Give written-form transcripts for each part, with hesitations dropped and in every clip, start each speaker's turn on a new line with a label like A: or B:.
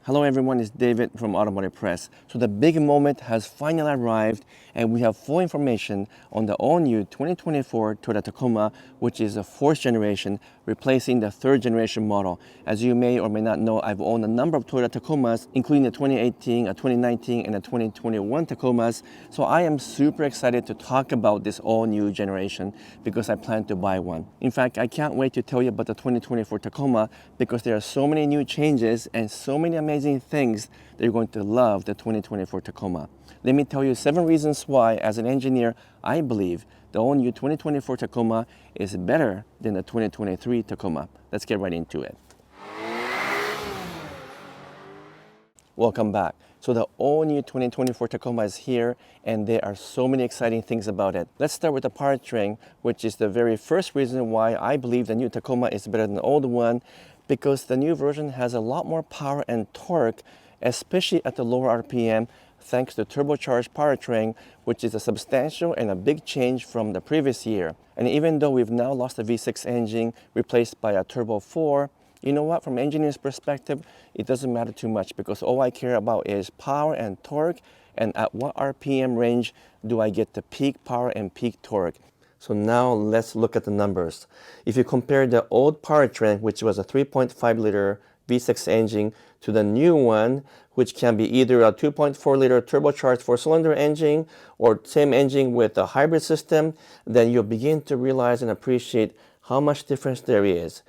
A: Hello everyone, it's David from Automotive Press. So the big moment has finally arrived and we have full information on the all-new 2024 Toyota Tacoma, which is a fourth generation, replacing the third generation model. As you may or may not know, I've owned a number of Toyota Tacomas, including the 2018, a 2019, and a 2021 Tacomas. So I am super excited to talk about this all-new generation because I plan to buy one. In fact, I can't wait to tell you about the 2024 Tacoma because there are so many new changes and so many amazing things that you're going to love the 2024 Tacoma. Let me tell you 7 reasons why, as an engineer, I believe the all-new 2024 Tacoma is better than the 2023 Tacoma. Let's get right into it. Welcome back. So the all-new 2024 Tacoma is here and there are so many exciting things about it. Let's start with the powertrain, which is the very first reason why I believe the new Tacoma is better than the old one, because the new version has a lot more power and torque, especially at the lower RPM, thanks to turbocharged powertrain, which is a substantial and a big change from the previous year. And even though we've now lost the V6 engine, replaced by a Turbo 4, you know what, from an engineer's perspective, it doesn't matter too much because all I care about is power and torque, and at what RPM range do I get the peak power and peak torque. So now let's look at the numbers. If you compare the old powertrain, which was a 3.5 liter V6 engine, to the new one, which can be either a 2.4 liter turbocharged 4-cylinder engine or same engine with a hybrid system, then you'll begin to realize and appreciate how much difference there is.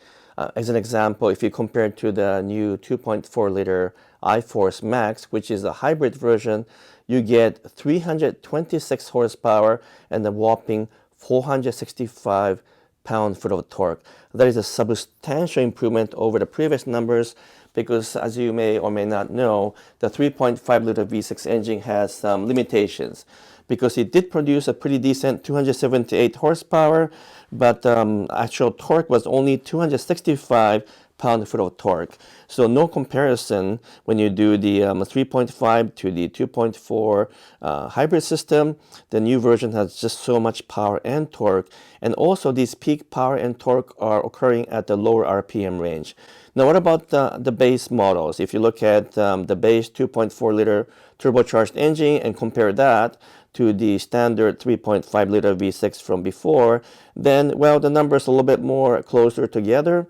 A: As an example, if you compare to the new 2.4 liter iForce Max, which is a hybrid version, you get 326 horsepower and a whopping 465 pound-foot of torque. That is a substantial improvement over the previous numbers because, as you may or may not know, the 3.5 liter V6 engine has some limitations because it did produce a pretty decent 278 horsepower, but actual torque was only 265 pound-foot of torque. So no comparison when you do the 3.5 to the 2.4 hybrid system. The new version has just so much power and torque, and also these peak power and torque are occurring at the lower RPM range. Now what about the base models? If you look at the base 2.4 liter turbocharged engine and compare that to the standard 3.5 liter V6 from before, then, well, the numbers are a little bit more closer together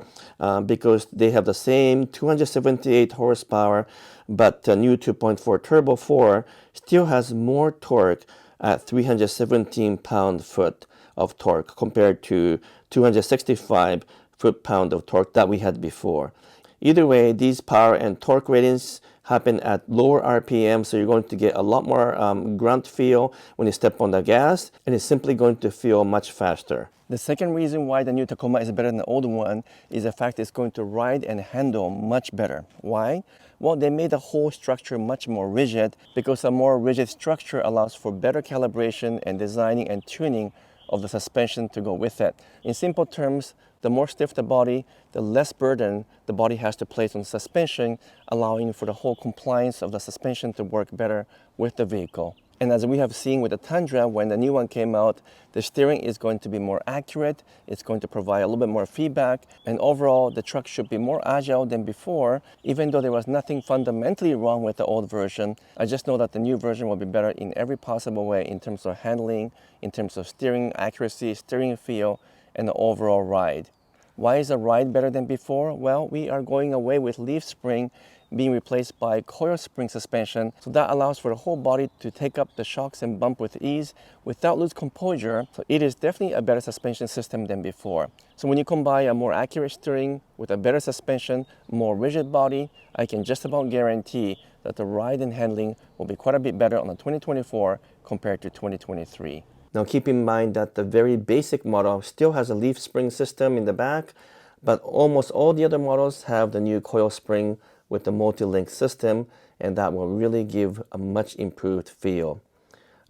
A: because they have the same 278 horsepower, but the new 2.4 Turbo 4 still has more torque at 317 pound-foot of torque compared to 265 foot-pound of torque that we had before. Either way, these power and torque ratings happen at lower RPM, so you're going to get a lot more grunt feel when you step on the gas, and it's simply going to feel much faster. The second reason why the new Tacoma is better than the old one is the fact it's going to ride and handle much better. Why? Well, they made the whole structure much more rigid because a more rigid structure allows for better calibration and designing and tuning of the suspension to go with it. In simple terms, the more stiff the body, the less burden the body has to place on suspension, allowing for the whole compliance of the suspension to work better with the vehicle. And as we have seen with the Tundra, when the new one came out, the steering is going to be more accurate, it's going to provide a little bit more feedback, and overall the truck should be more agile than before. Even though there was nothing fundamentally wrong with the old version, I just know that the new version will be better in every possible way in terms of handling, in terms of steering accuracy, steering feel, and the overall ride. Why is the ride better than before? Well, we are going away with leaf spring being replaced by coil spring suspension, so that allows for the whole body to take up the shocks and bump with ease without lose composure. So it is definitely a better suspension system than before. So when you combine a more accurate steering with a better suspension, more rigid body, I can just about guarantee that the ride and handling will be quite a bit better on the 2024 compared to 2023. Now keep in mind that the very basic model still has a leaf spring system in the back, but almost all the other models have the new coil spring with the multi-link system, and that will really give a much improved feel.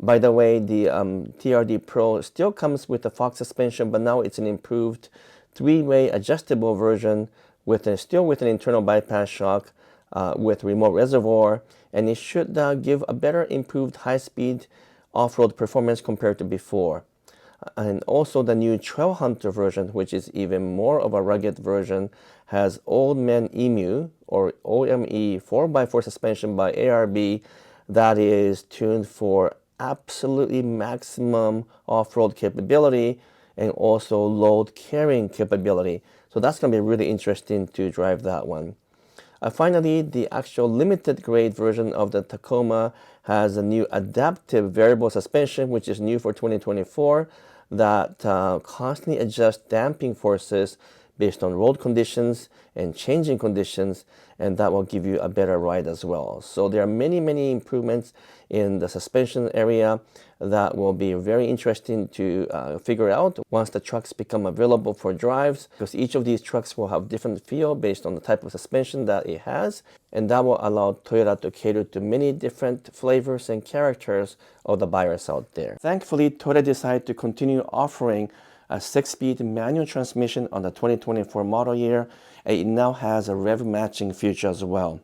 A: By the way, the TRD Pro still comes with the Fox suspension, but now it's an improved 3-way adjustable version still with an internal bypass shock with remote reservoir, and it should give a better improved high-speed off-road performance compared to before. And also the new Trail Hunter version, which is even more of a rugged version, has Old Man Emu or OME 4x4 suspension by ARB that is tuned for absolutely maximum off-road capability and also load carrying capability. So that's going to be really interesting to drive that one. Finally, the actual limited grade version of the Tacoma has a new adaptive variable suspension, which is new for 2024, that constantly adjusts damping forces based on road conditions and changing conditions, and that will give you a better ride as well. So there are many, many improvements in the suspension area that will be very interesting to figure out once the trucks become available for drives, because each of these trucks will have different feel based on the type of suspension that it has, and that will allow Toyota to cater to many different flavors and characters of the buyers out there. Thankfully, Toyota decided to continue offering a 6-speed manual transmission on the 2024 model year, and it now has a rev matching feature as well.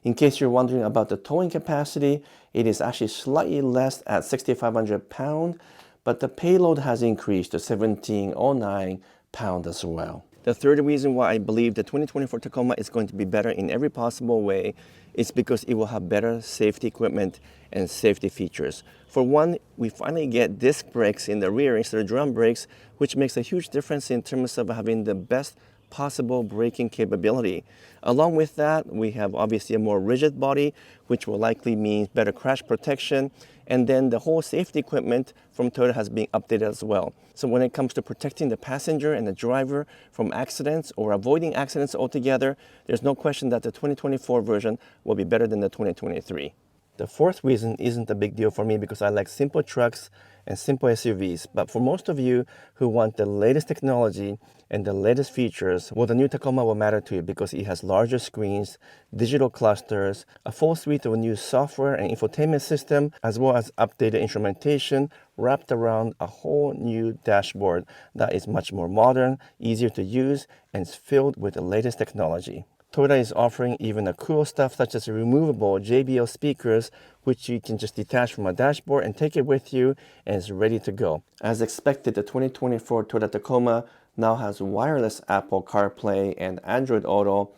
A: In case you're wondering about the towing capacity, it is actually slightly less at 6,500 pounds, but the payload has increased to 1,709 pounds as well. The third reason why I believe the 2024 Tacoma is going to be better in every possible way is because it will have better safety equipment and safety features. For one, we finally get disc brakes in the rear instead of drum brakes, which makes a huge difference in terms of having the best possible braking capability. Along with that, we have obviously a more rigid body, which will likely mean better crash protection. And then the whole safety equipment from Toyota has been updated as well. So when it comes to protecting the passenger and the driver from accidents or avoiding accidents altogether, there's no question that the 2024 version will be better than the 2023. The fourth reason isn't a big deal for me because I like simple trucks and simple SUVs. But for most of you who want the latest technology and the latest features, well, the new Tacoma will matter to you because it has larger screens, digital clusters, a full suite of new software and infotainment system, as well as updated instrumentation wrapped around a whole new dashboard that is much more modern, easier to use, and is filled with the latest technology. Toyota is offering even the cool stuff such as removable JBL speakers, which you can just detach from a dashboard and take it with you, and it's ready to go. As expected, the 2024 Toyota Tacoma now has wireless Apple CarPlay and Android Auto,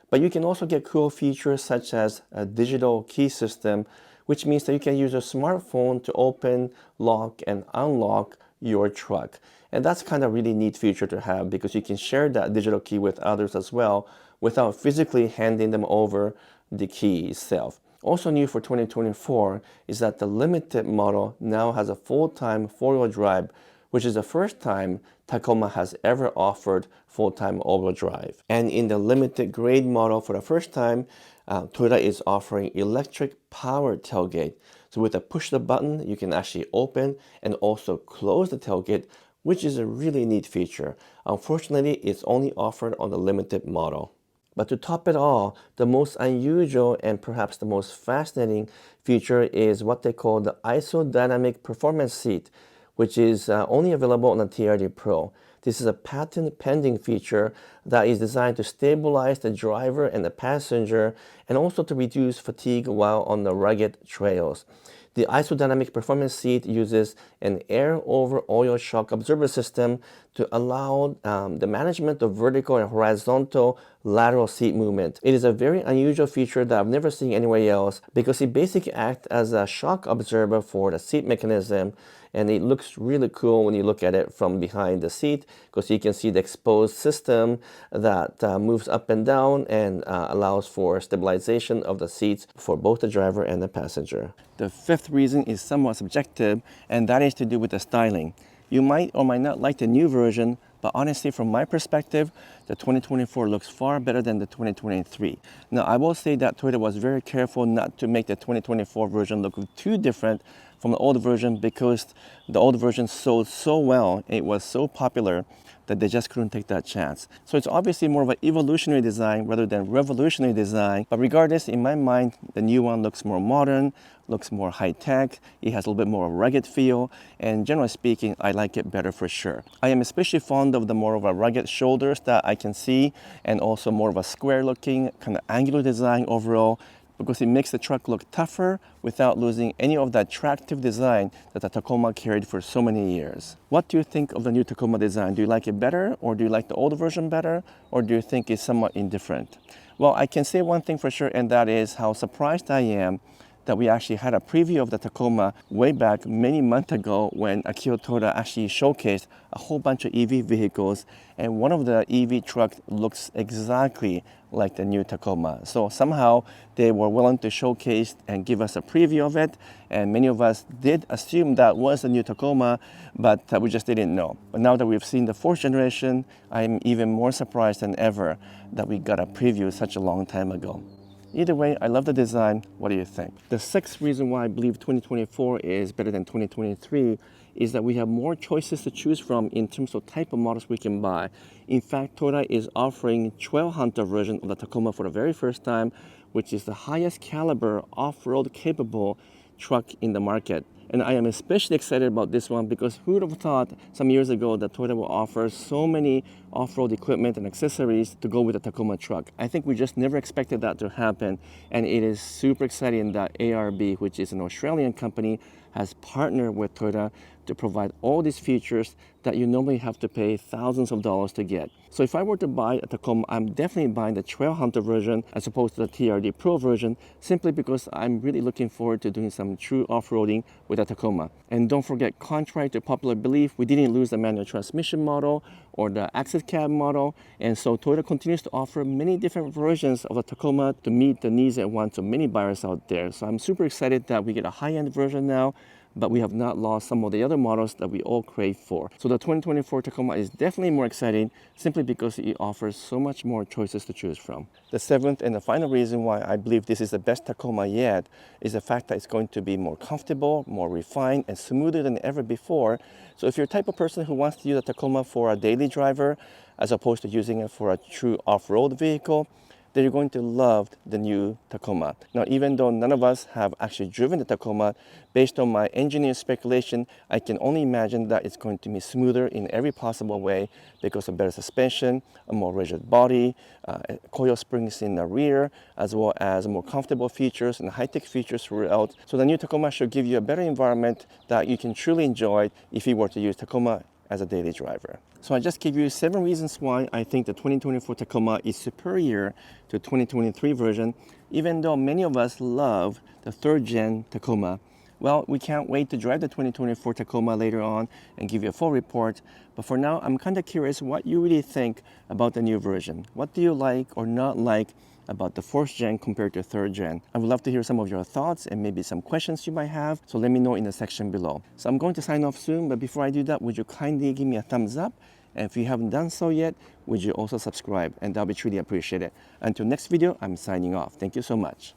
A: but you can also get cool features such as a digital key system, which means that you can use a smartphone to open, lock, and unlock your truck. And that's kind of really neat feature to have because you can share that digital key with others as well without physically handing them over the key itself. Also new for 2024 is that the limited model now has a full-time four-wheel drive, which is the first time Tacoma has ever offered full-time all-wheel drive. And in the limited grade model for the first time, Toyota is offering electric powered tailgate. So with a push the button, you can actually open and also close the tailgate, which is a really neat feature. Unfortunately, it's only offered on the limited model. But to top it all, the most unusual and perhaps the most fascinating feature is what they call the Isodynamic Performance Seat, which is only available on the TRD Pro. This is a patent-pending feature that is designed to stabilize the driver and the passenger and also to reduce fatigue while on the rugged trails. The Isodynamic Performance Seat uses an air-over-oil shock absorber system to allow the management of vertical and horizontal lateral seat movement. It is a very unusual feature that I've never seen anywhere else because it basically acts as a shock absorber for the seat mechanism, and it looks really cool when you look at it from behind the seat because you can see the exposed system that moves up and down and allows for stabilization of the seats for both the driver and the passenger. The fifth reason is somewhat subjective, and that is to do with the styling. You might or might not like the new version, but honestly, from my perspective, the 2024 looks far better than the 2023. Now, I will say that Toyota was very careful not to make the 2024 version look too different from the old version because the old version sold so well, it was so popular that they just couldn't take that chance. So it's obviously more of an evolutionary design rather than revolutionary design. But regardless, in my mind, the new one looks more modern, looks more high-tech, it has a little bit more rugged feel, and generally speaking, I like it better for sure. I am especially fond of the more of a rugged shoulders that I can see, and also more of a square-looking, kind of angular design overall, because it makes the truck look tougher without losing any of the attractive design that the Tacoma carried for so many years. What do you think of the new Tacoma design? Do you like it better, or do you like the old version better, or do you think it's somewhat indifferent? Well, I can say one thing for sure, and that is how surprised I am that we actually had a preview of the Tacoma way back many months ago when Akio Toyoda actually showcased a whole bunch of EV vehicles, and one of the EV trucks looks exactly like the new Tacoma. So somehow they were willing to showcase and give us a preview of it, and many of us did assume that was the new Tacoma, but we just didn't know. But now that we've seen the fourth generation, I'm even more surprised than ever that we got a preview such a long time ago. Either way, I love the design. What do you think? The sixth reason why I believe 2024 is better than 2023 is that we have more choices to choose from in terms of type of models we can buy. In fact, Toyota is offering Trail Hunter version of the Tacoma for the very first time, which is the highest caliber off-road capable truck in the market. And I am especially excited about this one because who would have thought some years ago that Toyota will offer so many off-road equipment and accessories to go with a Tacoma truck. I think we just never expected that to happen, and it is super exciting that ARB, which is an Australian company, has partnered with Toyota to provide all these features that you normally have to pay thousands of dollars to get. So if I were to buy a Tacoma, I'm definitely buying the Trail Hunter version as opposed to the TRD Pro version, simply because I'm really looking forward to doing some true off-roading with a Tacoma. And don't forget, contrary to popular belief, we didn't lose the manual transmission model or the access cab model, and so Toyota continues to offer many different versions of the Tacoma to meet the needs and wants of many buyers out there. So I'm super excited that we get a high-end version now, but we have not lost some of the other models that we all crave for. So the 2024 Tacoma is definitely more exciting simply because it offers so much more choices to choose from. The seventh and the final reason why I believe this is the best Tacoma yet is the fact that it's going to be more comfortable, more refined, and smoother than ever before. So if you're the type of person who wants to use a Tacoma for a daily driver as opposed to using it for a true off-road vehicle, then you're going to love the new Tacoma. Now, even though none of us have actually driven the Tacoma, based on my engineer speculation, I can only imagine that it's going to be smoother in every possible way because of better suspension, a more rigid body, coil springs in the rear, as well as more comfortable features and high-tech features throughout. So the new Tacoma should give you a better environment that you can truly enjoy if you were to use Tacoma as a daily driver. So I just gave you 7 reasons why I think the 2024 Tacoma is superior to 2023 version, even though many of us love the 3rd gen Tacoma. Well, we can't wait to drive the 2024 Tacoma later on and give you a full report. But for now, I'm kind of curious what you really think about the new version. What do you like or not like about the 4th gen compared to 3rd gen? I would love to hear some of your thoughts and maybe some questions you might have, so let me know in the section below. So I'm going to sign off soon, but before I do that, would you kindly give me a thumbs up? And if you haven't done so yet, would you also subscribe? And that'll be truly appreciated. Until next video, I'm signing off. Thank you so much.